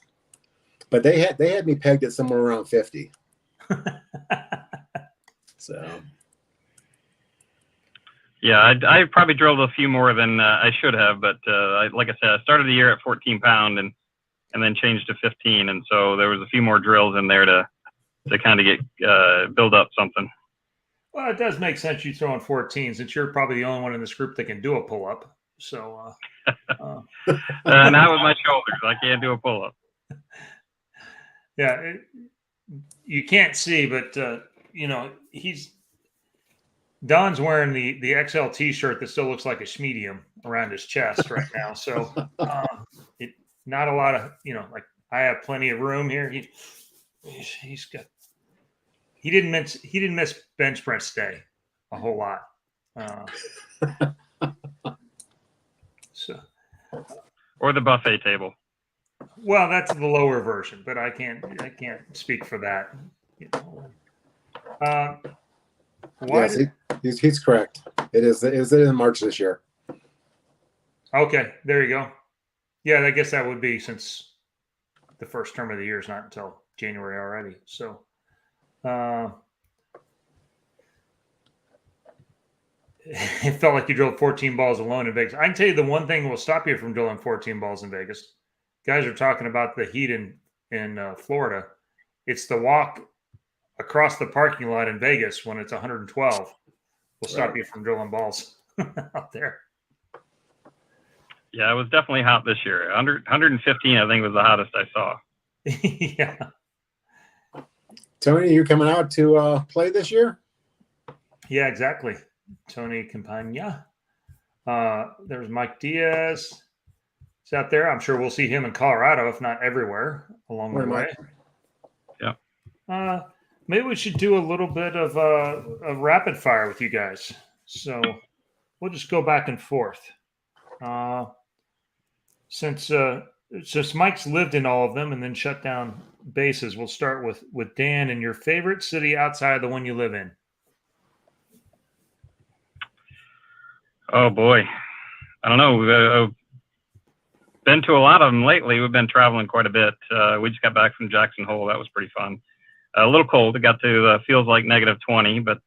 but they had me pegged at somewhere around 50. So, yeah, I probably drilled a few more than I should have, but like I said, I started the year at 14 pound and then changed to 15, and so there was a few more drills in there to kind of get build up something. Well, it does make sense you throw in 14 since you're probably the only one in this group that can do a pull up. So, not with my shoulders, I can't do a pull up. Yeah, you can't see, but Don's wearing the XL T-shirt that still looks like a schmedium around his chest right now. So, not a lot of like I have plenty of room here. He's got. He didn't miss bench press day a whole lot. Or the buffet table. Well, that's the lower version, but I can't speak for that. Yes, he's correct. It is in March this year. Okay, there you go. Yeah, I guess that would be since the first term of the year is not until January already. So, it felt like you drilled 14 balls alone in Vegas. I can tell you the one thing that will stop you from drilling 14 balls in Vegas. Guys are talking about the heat in Florida. It's the walk across the parking lot in Vegas when it's 112 will stop you from drilling balls out there. Yeah, it was definitely hot this year. 115, I think, was the hottest I saw. Yeah. Tony, you coming out to play this year? Yeah, exactly. Tony Campagna. There's Mike Diaz. He's out there. I'm sure we'll see him in Colorado, if not everywhere along the way. Yeah. Maybe we should do a little bit of a rapid fire with you guys. So we'll just go back and forth. Since Mike's lived in all of them and then shut down bases, we'll start with Dan and your favorite city outside of the one you live in. Oh boy, I don't know. We've been to a lot of them lately. We've been traveling quite a bit. We just got back from Jackson Hole. That was pretty fun. A little cold. It got to feels like -20, but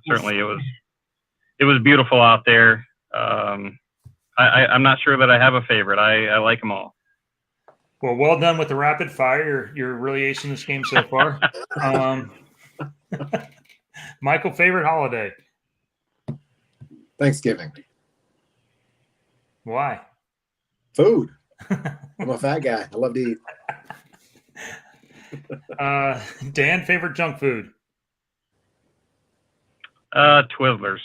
certainly it was beautiful out there. I'm not sure that I have a favorite. I like them all. Well done with the rapid fire. You're really acing this game so far. Michael, favorite holiday? Thanksgiving. Why? Food. I'm a fat guy. I love to eat. Dan, favorite junk food? Twizzlers.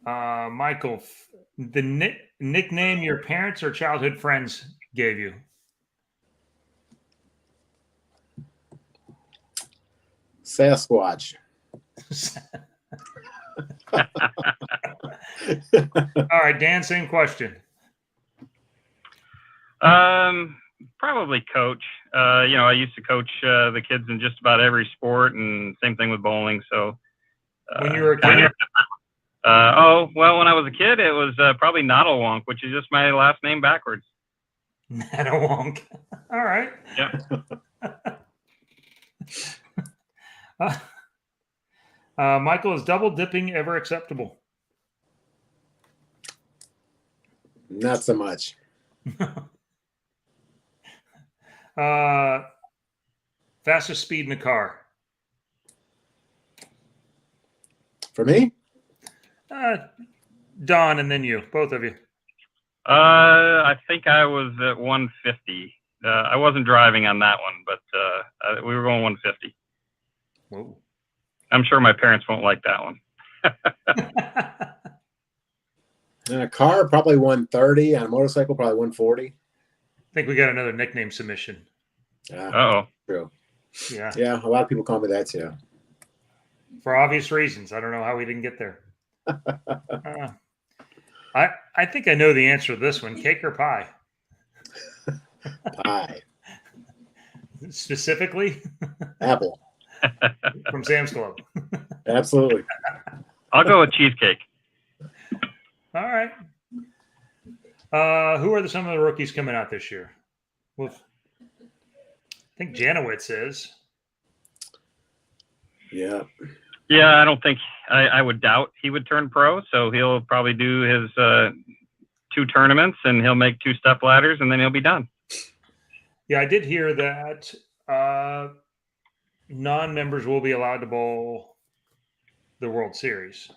Michael, the nickname your parents or childhood friends gave you? Sasquatch. All right, Dan, same question. Probably coach. I used to coach the kids in just about every sport, and same thing with bowling. So When you were a kid? When I was a kid, it was probably Noddlewonk, which is just my last name backwards. Noddlewonk. All right. Yeah. Michael, is double dipping ever acceptable? Not so much. Fastest speed in a car? For me? Don, and then you, both of you. I think I was at 150. I wasn't driving on that one, but we were going 150. Whoa. I'm sure my parents won't like that one. In a car, probably 130. On a motorcycle, probably 140. I think we got another nickname submission. Uh-oh. True. Yeah. Yeah, a lot of people call me that too. For obvious reasons. I don't know how we didn't get there. I think I know the answer to this one. Cake or pie? Pie. Specifically? Apple. From Sam's Club. Absolutely. I'll go with cheesecake. All right. Who are some of the rookies coming out this year? Well, I think Janowitz is. Yeah. Yeah, I don't think I would doubt he would turn pro. So he'll probably do his 2 tournaments, and he'll make 2 step ladders, and then he'll be done. Yeah, I did hear that non-members will be allowed to bowl the World Series.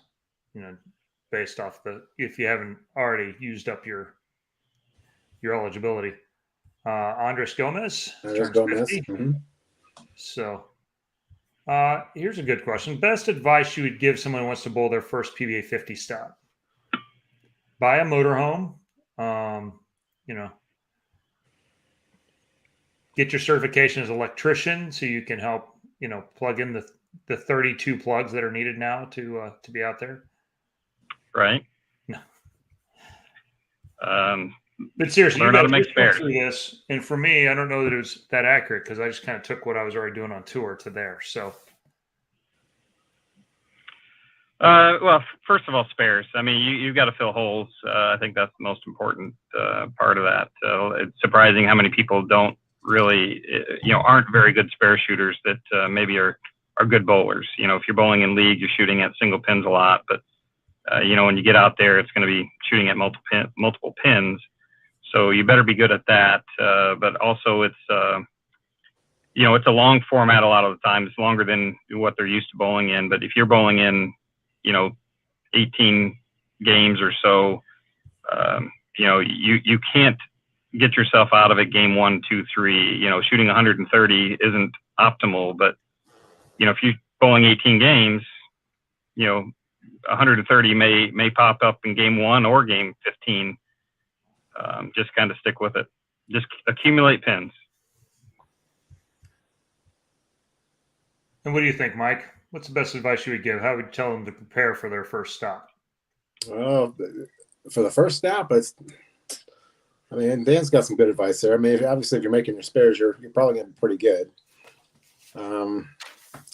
Based off if you haven't already used up your eligibility. Andres Gomez turns 50. Mm-hmm. So here's a good question. Best advice you would give someone who wants to bowl their first PBA 50 stop? Buy a motorhome. Get your certification as an electrician so you can help, plug in the 32 plugs that are needed now to be out there. Right. No. But seriously, learn how to make spares. Through this, and for me, I don't know that it was that accurate because I just kind of took what I was already doing on tour to there. So, first of all, spares. I mean, you've got to fill holes. I think that's the most important part of that. It's surprising how many people don't really, aren't very good spare shooters that maybe are good bowlers. If you're bowling in league, you're shooting at single pins a lot, but when you get out there, it's going to be shooting at multiple pins. So you better be good at that. But also it's a long format a lot of the time. It's longer than what they're used to bowling in. But if you're bowling in, 18 games or so, you can't get yourself out of it game 1, 2, 3. Shooting 130 isn't optimal. But, if you're bowling 18 games, 130 may pop up in game 1 or game 15. Just kind of stick with it. Just accumulate pins. And what do you think, Mike? What's the best advice you would give? How would you tell them to prepare for their first stop? Well, for the first stop, Dan's got some good advice there. I mean, obviously, if you're making your spares, you're probably going to be pretty good.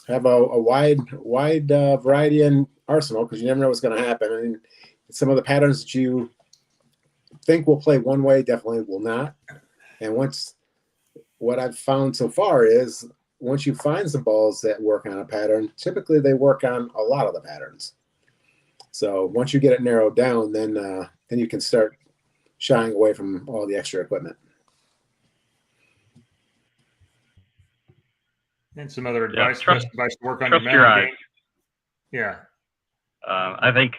Have a wide variety in arsenal because you never know what's going to happen. I mean, some of the patterns that you think will play one way definitely will not. And what I've found so far is once you find some balls that work on a pattern, typically they work on a lot of the patterns. So once you get it narrowed down, then you can start shying away from all the extra equipment. And some other Yeah, advice, best advice to work on trust your your mounting eyes. game. Yeah. I think,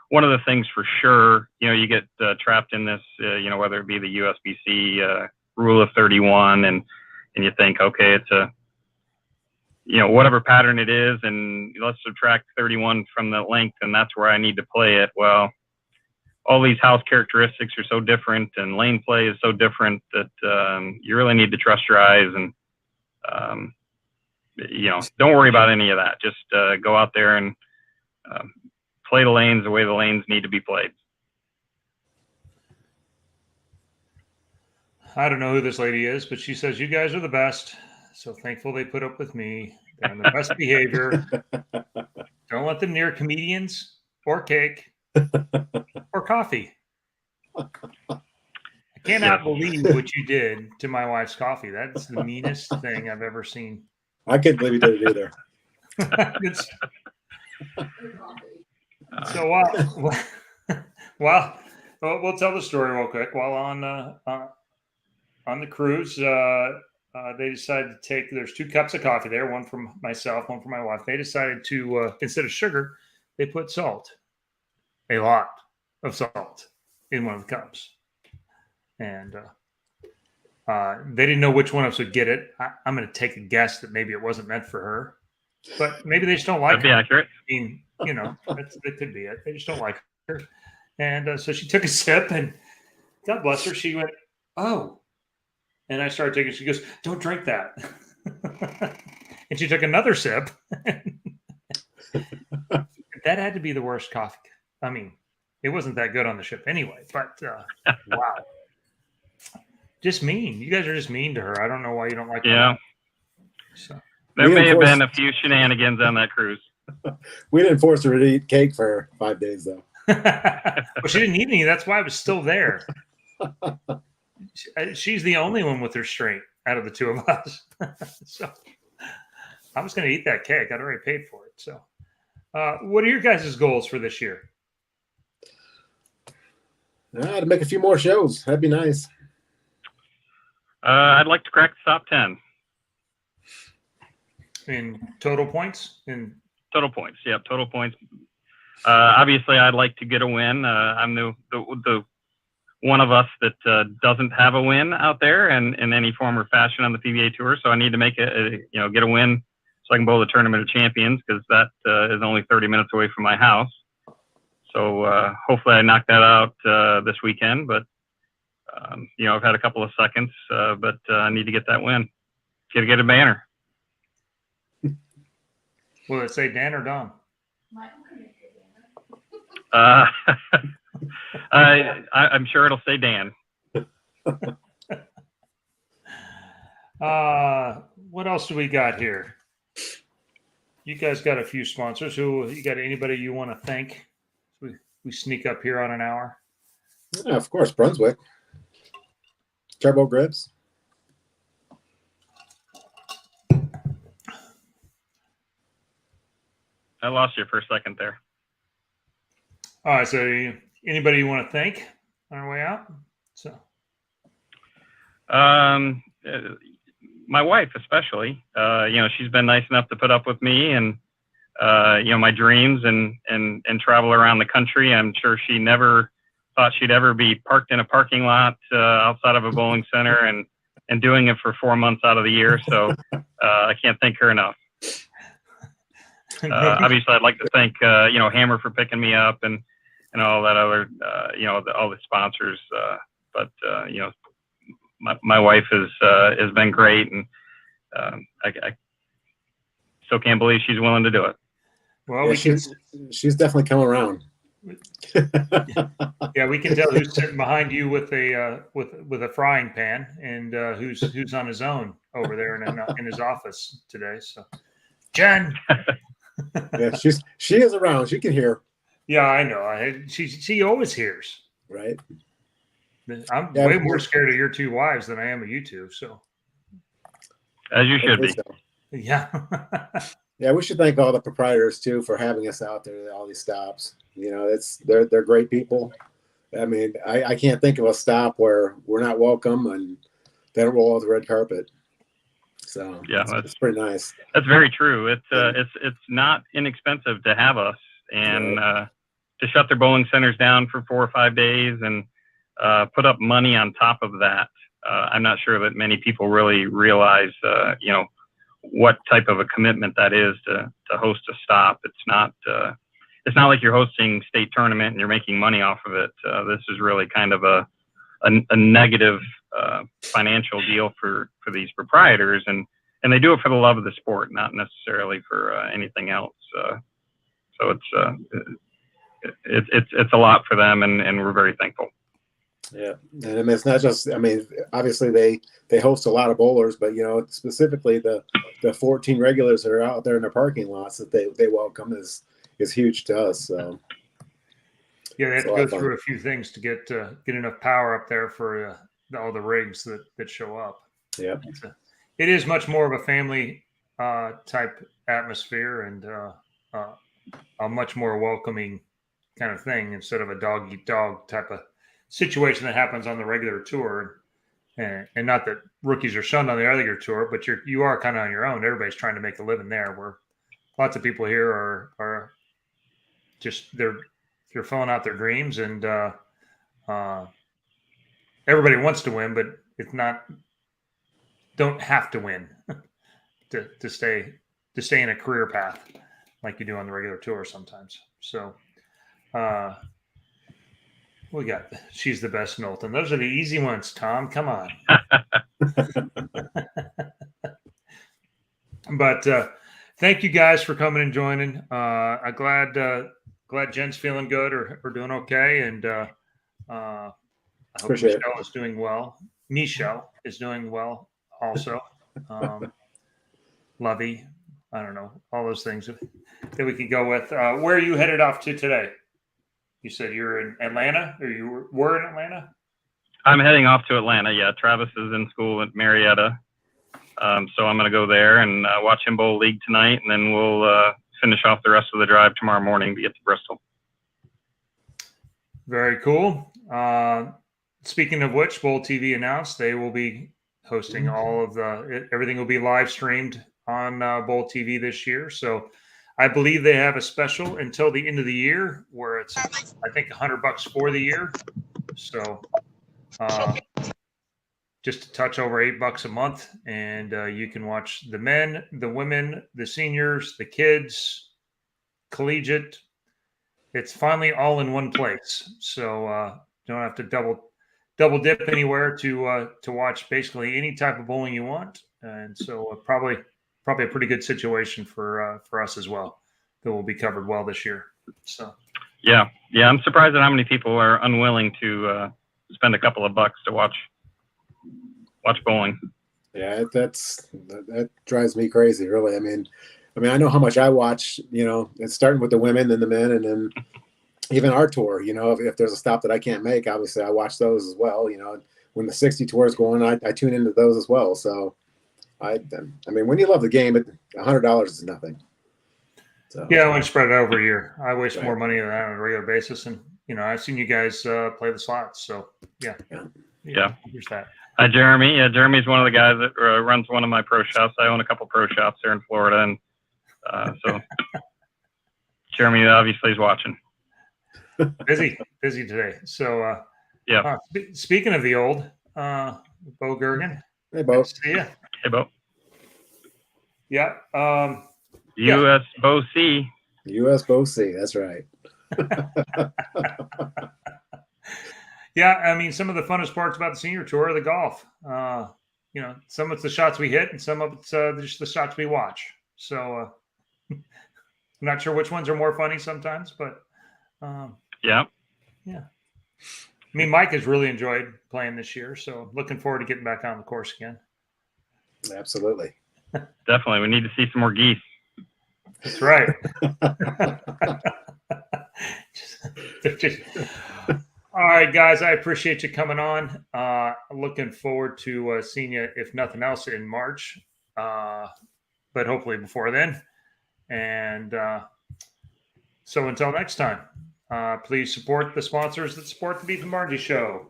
one of the things for sure, you get trapped in this, whether it be the USBC rule of 31, and you think, okay, it's a, whatever pattern it is, and let's subtract 31 from the length, and that's where I need to play it. Well, all these house characteristics are so different, and lane play is so different that you really need to trust your eyes, and don't worry about any of that. Just go out there and play the lanes the way the lanes need to be played. I don't know who this lady is, but she says you guys are the best. So thankful they put up with me. They're on the best behavior. Don't let them near comedians or cake or coffee. I cannot believe what you did to my wife's coffee. That's the meanest thing I've ever seen. I couldn't believe you did it either. So we'll tell the story real quick. While on the cruise, they decided to take. There's 2 cups of coffee there, one from myself, one for my wife. They decided to instead of sugar, they put salt, a lot of salt, in one of the cups, and they didn't know which one of us would get it. I'm going to take a guess that maybe it wasn't meant for her, but maybe they just don't like That'd be her. accurate. I mean, that could be it. They just don't like her. And so she took a sip, and God bless her, she went, "Oh." And I started taking, she goes, "Don't drink that." And she took another sip. That had to be the worst coffee. I mean, it wasn't that good on the ship anyway, but wow. Just mean. You guys are just mean to her. I don't know why you don't like her. Yeah. So. There may have been a few shenanigans on that cruise. We didn't force her to eat cake for 5 days, though. Well, she didn't eat any. That's why it was still there. She's the only one with restraint out of the 2 of us. So I was going to eat that cake. I'd already paid for it. So what are your guys' goals for this year? To make a few more shows. That'd be nice. I'd like to crack the top 10. In total points? In total points. Yep, total points. Obviously, I'd like to get a win. I'm the one of us that doesn't have a win out there in any form or fashion on the PBA Tour. So I need to make get a win so I can bowl the Tournament of Champions, because that is only 30 minutes away from my house. So hopefully I knock that out this weekend. But I've had a couple of seconds, but I need to get that win. Get a banner. Will it say Dan or Don? I'm sure it'll say Dan. What else do we got here? You guys got a few sponsors. You got anybody you want to thank? We sneak up here on an hour. Yeah, of course, Brunswick. Turbo Grips. I lost you for a second there. All right. So anybody you want to thank on our way out? So. My wife, especially, she's been nice enough to put up with me and, my dreams and travel around the country. I'm sure she never thought she'd ever be parked in a parking lot outside of a bowling center and doing it for 4 months out of the year. So I can't thank her enough. Obviously, I'd like to thank, Hammer for picking me up and all that other, all the sponsors. But my wife has been great, and I still can't believe she's willing to do it. Well, yeah, she's definitely come around. Yeah, we can tell who's sitting behind you with a frying pan, and who's on his own over there in his office today. So, Jen. Yeah, she is around. She can hear. Yeah, I know. She always hears. Right. I'm way more scared of your 2 wives than I am of you 2. So, as you should be. So. Yeah. Yeah, we should thank all the proprietors too for having us out there at all these stops. They're great people. I mean, I can't think of a stop where we're not welcome and they don't roll out the red carpet. So Yeah, it's pretty nice. That's very true. It's not inexpensive to have us, and to shut their bowling centers down for 4 or 5 days and put up money on top of that. I'm not sure that many people really realize, what type of a commitment that is to host a stop. It's not like you're hosting state tournament and you're making money off of it. This is really kind of a negative financial deal for these proprietors, and they do it for the love of the sport, not necessarily for anything else. So it's a lot for them, and we're very thankful. Yeah, and I mean, it's not just. I mean, obviously they host a lot of bowlers, but specifically the 14 regulars that are out there in the parking lots that they welcome is huge to us. So yeah, they have to go through a few things to get enough power up there for all the rigs that show up. Yeah, it is much more of a family type atmosphere and a much more welcoming kind of thing instead of a dog eat dog type of situation that happens on the regular tour. And not that rookies are shunned on the regular tour, but you are kind of on your own. Everybody's trying to make a living there, where lots of people here are just they're filling out their dreams, and everybody wants to win, but it's not don't have to win to stay in a career path like you do on the regular tour sometimes. So we got She's the Best, Knowlton. Those are the easy ones, Tom. Come on. But thank you guys for coming and joining. I'm glad Jen's feeling good or doing okay, and I hope Michelle is doing well. Michelle is doing well also. Lovey, I don't know, all those things that we could go with. Where are you headed off to today? You said you're in Atlanta, or you were in Atlanta? I'm heading off to Atlanta. Yeah, Travis is in school at Marietta. So I'm going to go there and watch him bowl league tonight, and then we'll finish off the rest of the drive tomorrow morning to get to Bristol. Very cool. Speaking of which, Bowl TV announced they will be hosting everything will be live streamed on Bowl TV this year. So I believe they have a special until the end of the year where it's, I think, $100 for the year. So just a touch over $8 a month, and you can watch the men, the women, the seniors, the kids, collegiate. It's finally all in one place, so don't have to double dip anywhere to watch basically any type of bowling you want. And so probably a pretty good situation for us as well that will be covered well this year. So yeah, I'm surprised at how many people are unwilling to spend a couple of bucks to watch bowling. Yeah, that drives me crazy, really. I mean, I know how much I watch. It's starting with the women and the men, and then even our tour. If there's a stop that I can't make, obviously I watch those as well. When the 60 tour is going, I tune into those as well. So, I mean, when you love the game, $100 is nothing. So, yeah, I want to spread it over a year. I waste more money than that on a regular basis, and I've seen you guys play the slots. So yeah. Here's that. Jeremy. Yeah, Jeremy's one of the guys that runs one of my pro shops. I own a couple pro shops there in Florida, and so Jeremy obviously is watching. Busy today. So yeah. Speaking of the old, Bo Gergen. Hey, Bo. See ya. Hey, Bo. Yeah. U.S. Bo C. U.S. Bo C. That's right. Yeah, I mean, some of the funnest parts about the senior tour are the golf. Some of it's the shots we hit, and some of it's just the shots we watch. So I'm not sure which ones are more funny sometimes, but yeah. I mean, Mike has really enjoyed playing this year, so looking forward to getting back on the course again. Absolutely. Definitely, we need to see some more geese. That's right. All right, guys, I appreciate you coming on. Looking forward to seeing you, if nothing else, in March, but hopefully before then. And so until next time, please support the sponsors that support the Beef and BArnzy show.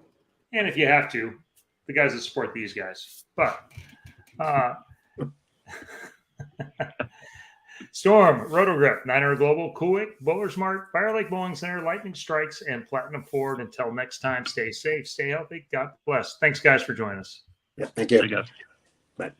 And if you have to, the guys that support these guys. But Storm, Rotogrip, Niner Global, Kuwait, Bowler Smart, Fire Lake Bowling Center, Lightning Strikes, and Platinum Ford. Until next time, stay safe, stay healthy. God bless. Thanks, guys, for joining us. Yeah, thank you. I guess. Bye.